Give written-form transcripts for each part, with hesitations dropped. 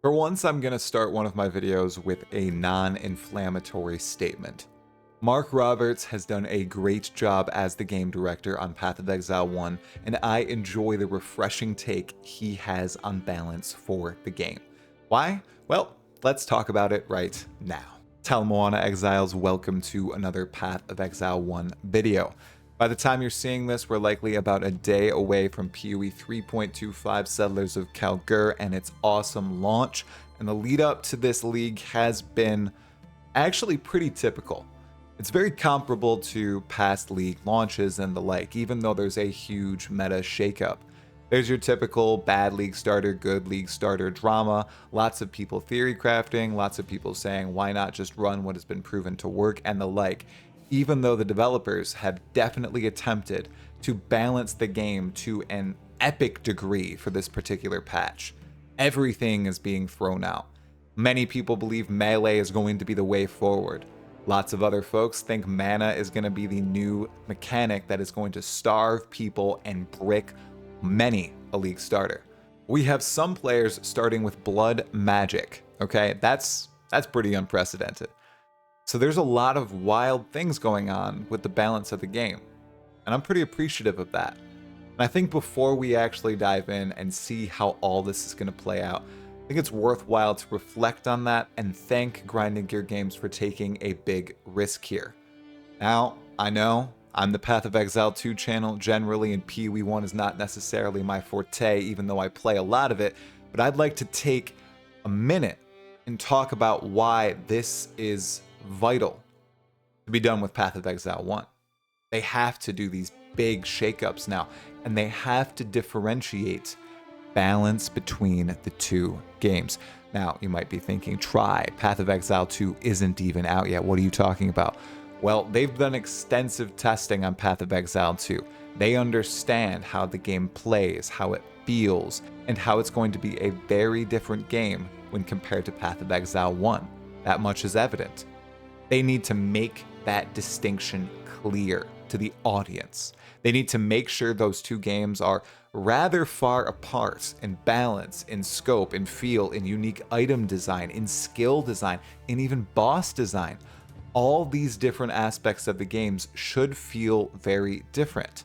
For once, I'm going to start one of my videos with a non-inflammatory statement. Mark Roberts has done a great job as the game director on Path of Exile 1, and I enjoy the refreshing take he has on balance for the game. Why? Well, let's talk about it right now. Moana Exiles, welcome to another Path of Exile 1 video. By the time you're seeing this, we're likely about a day away from PoE 3.25 Settlers of Kalguur and its awesome launch, and the lead up to this league has been actually pretty typical. It's very comparable to past league launches and the like, even though there's a huge meta shakeup. There's your typical bad league starter, good league starter drama, lots of people theory crafting, lots of people saying why not just run what has been proven to work and the like, even though the developers have definitely attempted to balance the game to an epic degree for this particular patch. Everything is being thrown out. Many people believe melee is going to be the way forward. Lots of other folks think mana is going to be the new mechanic that is going to starve people and brick many a league starter. We have some players starting with blood magic, okay? That's pretty unprecedented. So there's a lot of wild things going on with the balance of the game, and I'm pretty appreciative of that. And I think before we actually dive in and see how all this is going to play out, I think it's worthwhile to reflect on that and thank Grinding Gear Games for taking a big risk here. Now, I know I'm the Path of Exile 2 channel generally, and PoE 1 is not necessarily my forte, even though I play a lot of it, but I'd like to take a minute and talk about why this is vital to be done with Path of Exile 1. They have to do these big shakeups now, and they have to differentiate balance between the two games. Now, you might be thinking, Path of Exile 2 isn't even out yet. What are you talking about? Well, they've done extensive testing on Path of Exile 2. They understand how the game plays, how it feels, and how it's going to be a very different game when compared to Path of Exile 1. That much is evident. They need to make that distinction clear to the audience. They need to make sure those two games are rather far apart in balance, in scope, in feel, in unique item design, in skill design, in even boss design. All these different aspects of the games should feel very different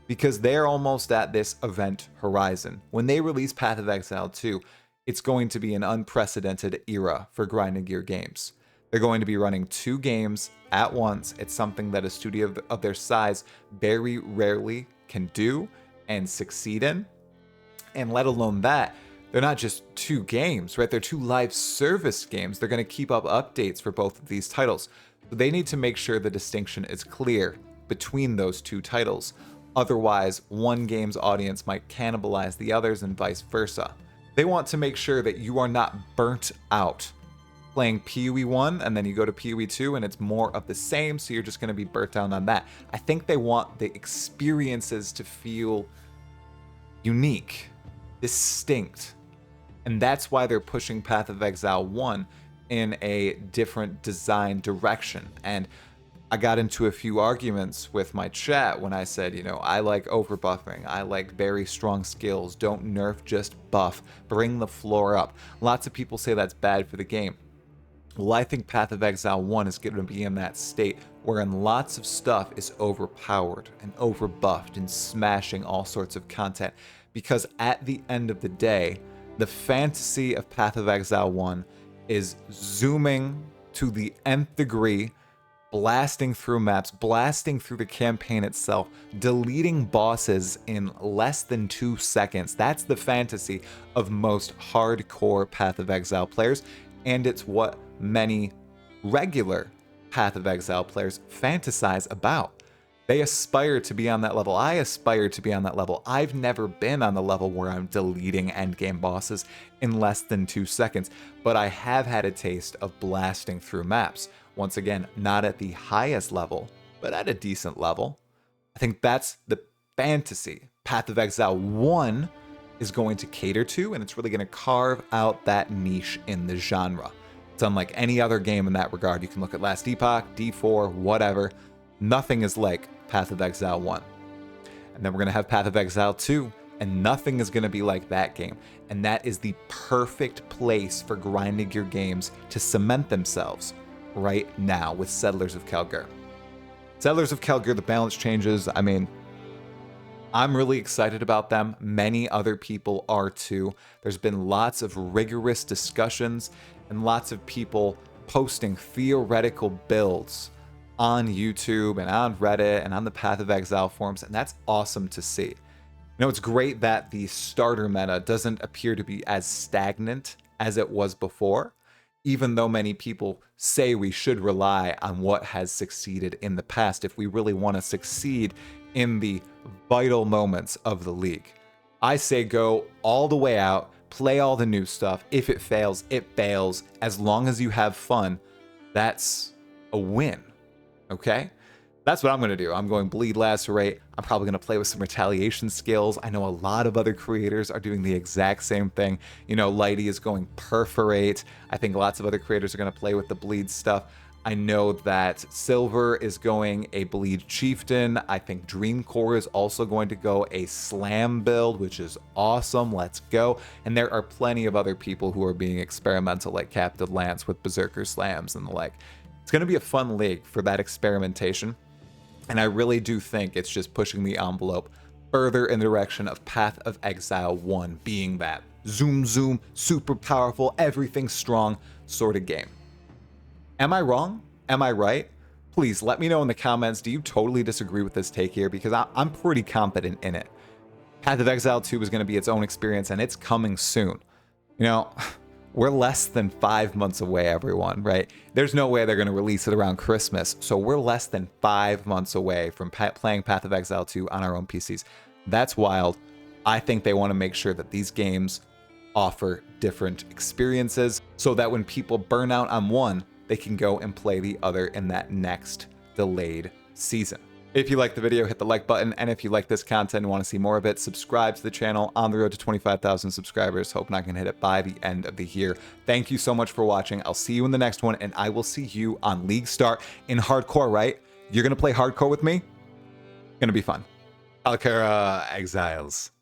because they're almost at this event horizon. When they release Path of Exile 2, it's going to be an unprecedented era for Grinding Gear Games. They're going to be running two games at once. It's something that a studio of their size very rarely can do and succeed in. And let alone that, they're not just two games, right? They're two live service games. They're going to keep up updates for both of these titles. So they need to make sure the distinction is clear between those two titles. Otherwise, one game's audience might cannibalize the others and vice versa. They want to make sure that you are not burnt out playing PoE 1 and then you go to PoE 2 and it's more of the same, so you're just going to be burnt down on that. I think they want the experiences to feel unique, distinct, and that's why they're pushing Path of Exile 1 in a different design direction. And I got into a few arguments with my chat when I said, I like overbuffing, I like very strong skills, don't nerf, just buff, bring the floor up. Lots of people say that's bad for the game. Well, I think Path of Exile 1 is going to be in that state wherein lots of stuff is overpowered and overbuffed and smashing all sorts of content, because at the end of the day, the fantasy of Path of Exile 1 is zooming to the nth degree, blasting through maps, blasting through the campaign itself, deleting bosses in less than 2 seconds. That's the fantasy of most hardcore Path of Exile players, and it's what many regular Path of Exile players fantasize about. They aspire to be on that level. I aspire to be on that level. I've never been on the level where I'm deleting endgame bosses in less than 2 seconds, but I have had a taste of blasting through maps. Once again, not at the highest level, but at a decent level. I think that's the fantasy Path of Exile 1 is going to cater to, and it's really going to carve out that niche in the genre. It's unlike any other game in that regard. You can look at Last Epoch, D4, whatever. Nothing is like Path of Exile 1. And then we're going to have Path of Exile 2, and nothing is going to be like that game. And that is the perfect place for grinding your games to cement themselves right now with Settlers of Kalguur. Settlers of Kalguur, the balance changes. I mean, I'm really excited about them. Many other people are too. There's been lots of rigorous discussions and lots of people posting theoretical builds on YouTube and on Reddit and on the Path of Exile forums, and that's awesome to see. You know, it's great that the starter meta doesn't appear to be as stagnant as it was before, even though many people say we should rely on what has succeeded in the past if we really want to succeed in the vital moments of the league. I say go all the way out, play all the new stuff. If it fails, it fails. As long as you have fun, that's a win, okay? That's what I'm going to do. I'm going Bleed Lacerate. I'm probably going to play with some retaliation skills. I know a lot of other creators are doing the exact same thing. You know, Lighty is going Perforate. I think lots of other creators are going to play with the Bleed stuff. I know that Silver is going a Bleed Chieftain. I think Dreamcore is also going to go a Slam build, which is awesome. Let's go. And there are plenty of other people who are being experimental, like Captain Lance with Berserker Slams and the like. It's going to be a fun league for that experimentation. And I really do think it's just pushing the envelope further in the direction of Path of Exile 1 being that zoom, super powerful, everything strong sort of game. Am I wrong? Am I right? Please let me know in the comments. Do you totally disagree with this take here? Because I'm pretty confident in it. Path of Exile 2 is going to be its own experience, and it's coming soon. You know, we're less than 5 months away, everyone, right? There's no way they're going to release it around Christmas. So we're less than 5 months away from playing Path of Exile 2 on our own PCs. That's wild. I think they want to make sure that these games offer different experiences so that when people burn out on one, they can go and play the other in that next delayed season. If you like the video, hit the like button, and if you like this content and want to see more of it, subscribe to the channel. On the road to 25,000 subscribers, hoping I can hit it by the end of the year. Thank you so much for watching. I'll see you in the next one, and I will see you on League Start in Hardcore, right? You're going to play Hardcore with me? Gonna be fun. Path of Exiles.